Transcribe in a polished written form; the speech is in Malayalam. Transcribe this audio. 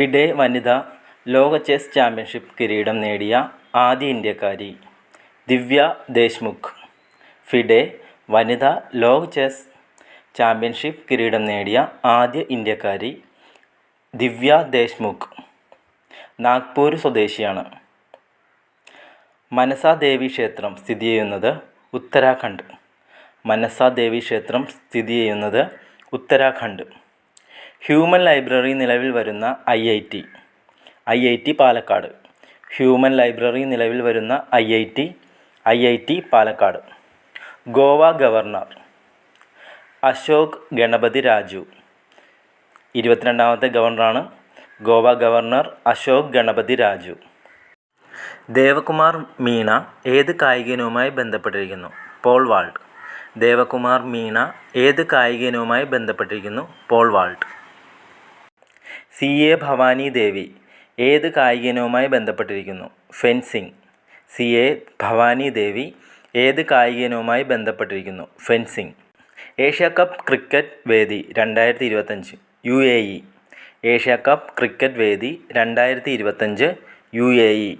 ഫിഡെ വനിതാ ലോക ചെസ് ചാമ്പ്യൻഷിപ്പ് കിരീടം നേടിയ ആദ്യ ഇന്ത്യക്കാരി ദിവ്യ ദേശ്മുഖ്. ഫിഡെ വനിതാ ലോക ചെസ് ചാമ്പ്യൻഷിപ്പ് കിരീടം നേടിയ ആദ്യ ഇന്ത്യക്കാരി ദിവ്യ ദേശ്മുഖ് നാഗ്പൂർ സ്വദേശിയാണ്. മനസാ ദേവി ക്ഷേത്രം സ്ഥിതി ചെയ്യുന്നത് ഉത്തരാഖണ്ഡ്. മനസാ ദേവി ക്ഷേത്രം സ്ഥിതി ചെയ്യുന്നത് ഉത്തരാഖണ്ഡ്. ഹ്യൂമൻ ലൈബ്രറി നിലവിൽ വരുന്ന IIT പാലക്കാട്. ഹ്യൂമൻ ലൈബ്രറി നിലവിൽ വരുന്ന IIT പാലക്കാട്. ഗോവ ഗവർണർ അശോക് ഗണപതി രാജു. 22ാമത്തെ ഗവർണറാണ് ഗോവ ഗവർണർ അശോക് ഗണപതി രാജു. ദേവകുമാർ മീണ ഏത് കായിക ഇനവുമായി ബന്ധപ്പെട്ടിരിക്കുന്നു? Pole vault. ദേവകുമാർ മീണ ഏത് കായിക ഇനവുമായി ബന്ധപ്പെട്ടിരിക്കുന്നു? Pole vault. CA ഭവാനി ദേവി ഏത് കായിക ഇനവുമായി ബന്ധപ്പെട്ടിരിക്കുന്നു? ഫെൻസിംഗ്. CA ഭവാനി ദേവി ഏത് കായിക ഇനവുമായി ബന്ധപ്പെട്ടിരിക്കുന്നു? ഫെൻസിംഗ്. ഏഷ്യ കപ്പ് ക്രിക്കറ്റ് വേദി 2025 UAE. ഏഷ്യ കപ്പ് ക്രിക്കറ്റ് വേദി 2025 UAE.